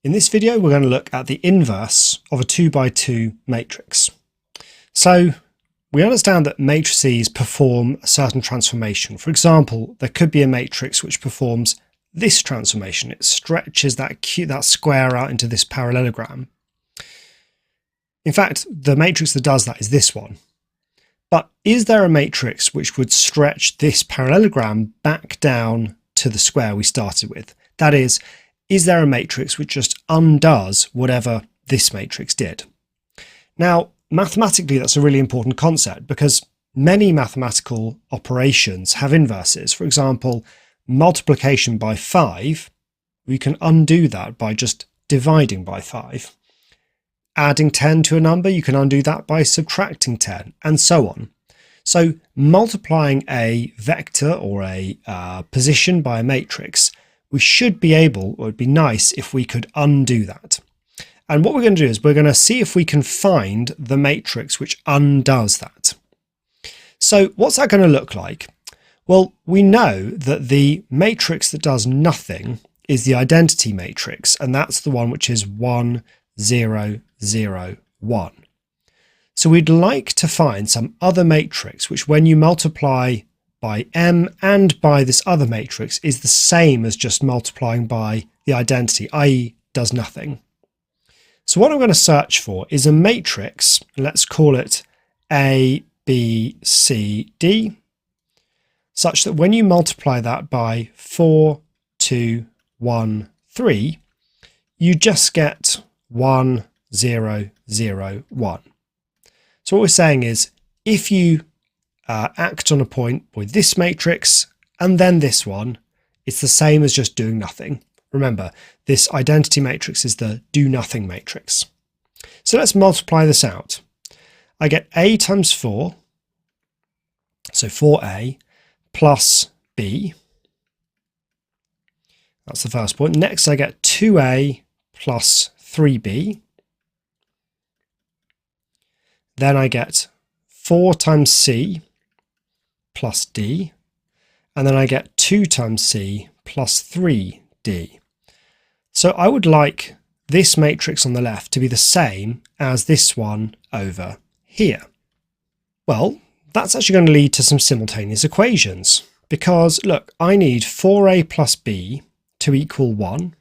In this video, we're going to look at the inverse of a 2 by 2 matrix. So we understand that matrices perform a certain transformation. For example, there could be a matrix which performs this transformation. It stretches that square out into this parallelogram. In fact, the matrix that does that is this one. But is there a matrix which would stretch this parallelogram back down to the square we started with? That is there a matrix which just undoes whatever this matrix did? Now, mathematically, that's a really important concept because many mathematical operations have inverses. For example, multiplication by 5, we can undo that by just dividing by 5. Adding 10 to a number, you can undo that by subtracting 10, and so on. So multiplying a vector or a position by a matrix, we should be able, or it'd be nice if we could undo that. And what we're going to do is we're going to see if we can find the matrix which undoes that. So what's that going to look like? Well, we know that the matrix that does nothing is the identity matrix, and that's the one which is 1, 0, 0, 1. So we'd like to find some other matrix which, when you multiply by m and by this other matrix, is the same as just multiplying by the identity, i.e. does nothing. So what I'm going to search for is a matrix, let's call it A, B, C, D, such that when you multiply that by 4, 2, 1, 3, you just get 1, 0, 0, 1. So what we're saying is if you act on a point with this matrix and then this one, it's the same as just doing nothing. Remember, this identity matrix is the do nothing matrix. So let's multiply this out. I get A times 4, so 4A plus B. That's the first point. Next I get 2A plus 3B. Then I get 4 times C plus D, and then I get 2 times C plus 3D. So I would like this matrix on the left to be the same as this one over here. Well, that's actually going to lead to some simultaneous equations because, look, I need 4A plus B to equal 1.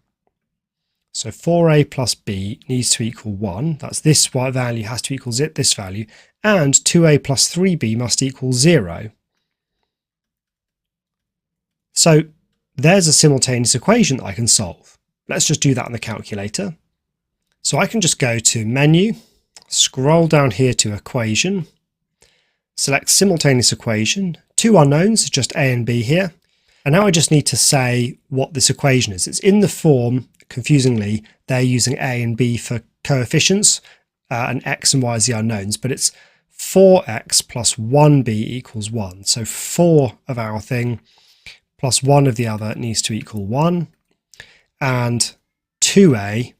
So 4A plus B needs to equal 1. That's this value has to equal this value. And 2A plus 3B must equal 0. So there's a simultaneous equation that I can solve. Let's just do that on the calculator. So I can just go to Menu, scroll down here to Equation, select Simultaneous Equation, 2 unknowns, just A and B here. And now I just need to say what this equation is. It's in the form, confusingly, they're using A and B for coefficients, and X and Y as the unknowns, but it's 4X plus 1B equals 1. So 4 of our thing plus 1 of the other needs to equal 1, and 2A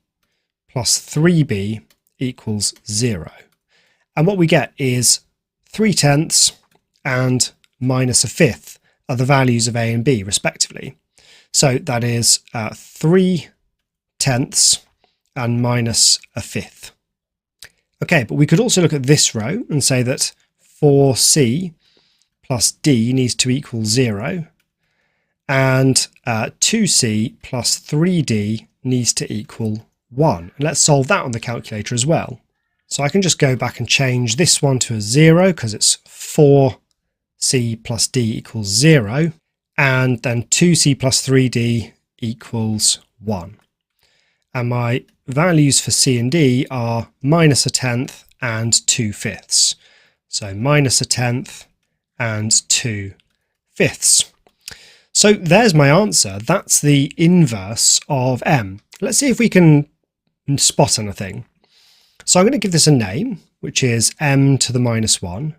plus 3B equals 0. And what we get is 3/10 and minus a fifth are the values of A and B respectively. So that is 3/10 and minus a fifth. Okay, but we could also look at this row and say that 4C plus D needs to equal 0, and 2C plus 3D needs to equal 1. And let's solve that on the calculator as well. So I can just go back and change this one to a 0 because it's 4C plus D equals 0, and then 2C plus 3D equals 1. And my values for C and D are minus a tenth and 2/5. So minus a tenth and 2/5. So there's my answer. That's the inverse of M. Let's see if we can spot anything. So I'm going to give this a name, which is M to the minus 1.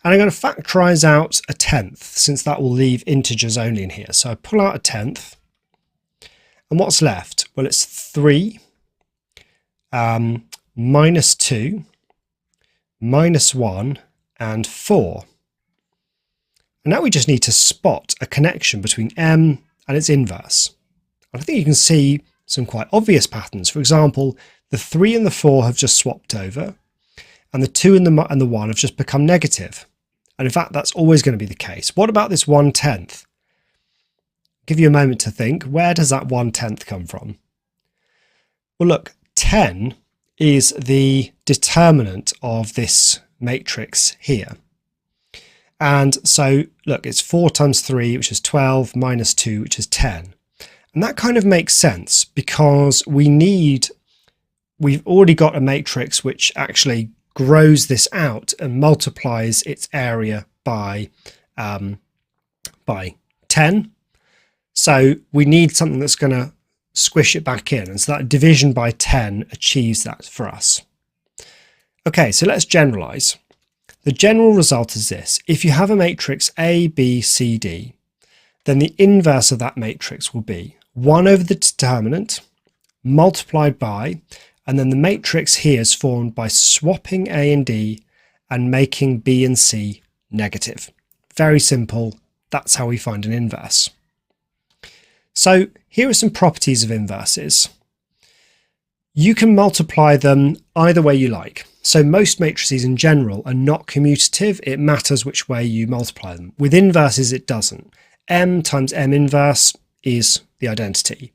And I'm going to factorize out a tenth, since that will leave integers only in here. So I pull out a tenth. And what's left? Well, it's 3, minus 2, minus 1, and 4. And now we just need to spot a connection between M and its inverse. And I think you can see some quite obvious patterns. For example, the 3 and the 4 have just swapped over, and the 2 and the 1 have just become negative. And in fact, that's always going to be the case. What about this 1/10? Give you a moment to think. Where does that 1/10 come from? Well, look, 10 is the determinant of this matrix here. And so, look, it's 4 times 3, which is 12, minus 2, which is 10. And that kind of makes sense because we've already got a matrix which actually grows this out and multiplies its area by 10. So we need something that's going to squish it back in. And so that division by 10 achieves that for us. Okay, so let's generalize. The general result is this. If you have a matrix A, B, C, D, then the inverse of that matrix will be 1 over the determinant multiplied by, and then the matrix here is formed by swapping A and D and making B and C negative. Very simple. That's how we find an inverse. So here are some properties of inverses. You can multiply them either way you like. So most matrices in general are not commutative. It matters which way you multiply them. With inverses, it doesn't. M times M inverse is the identity.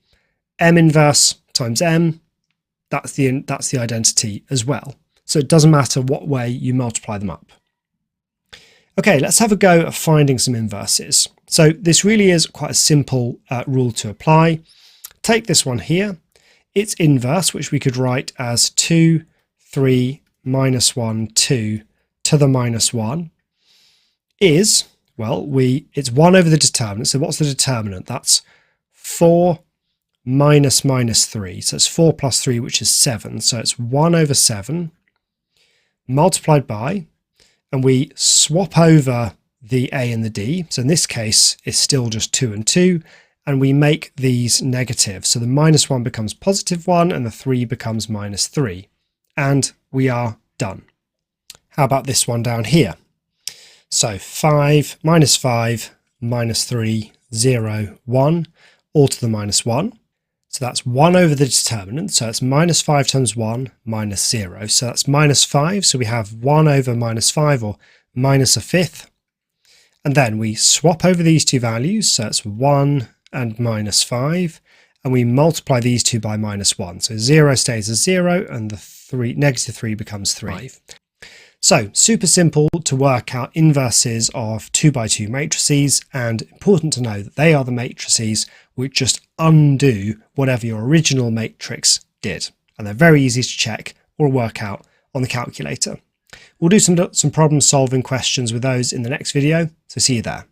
M inverse times M, that's the identity as well. So it doesn't matter what way you multiply them up. Okay, let's have a go at finding some inverses. So this really is quite a simple rule to apply. Take this one here. Its inverse, which we could write as 2, 3, minus 1, 2 to the minus 1, is, well, it's 1 over the determinant. So what's the determinant? That's 4 minus 3. So it's 4 plus 3, which is 7. So it's 1 over 7 multiplied by, and we swap over the A and the D. So in this case, it's still just 2 and 2. And we make these negative. So the minus 1 becomes positive 1 and the 3 becomes minus 3. And we are done. How about this one down here? So 5, minus 3, 0, 1, all to the minus 1. So that's 1 over the determinant. So it's minus 5 times 1, minus 0. So that's minus 5. So we have 1 over minus 5, or minus a fifth. And then we swap over these two values. So it's 1 and minus 5. And we multiply these two by minus 1. So 0 stays as 0, and the negative 3 becomes 3. So super simple to work out inverses of 2 by 2 matrices, and important to know that they are the matrices which just undo whatever your original matrix did. And they're very easy to check or work out on the calculator. We'll do some problem solving questions with those in the next video, so see you there.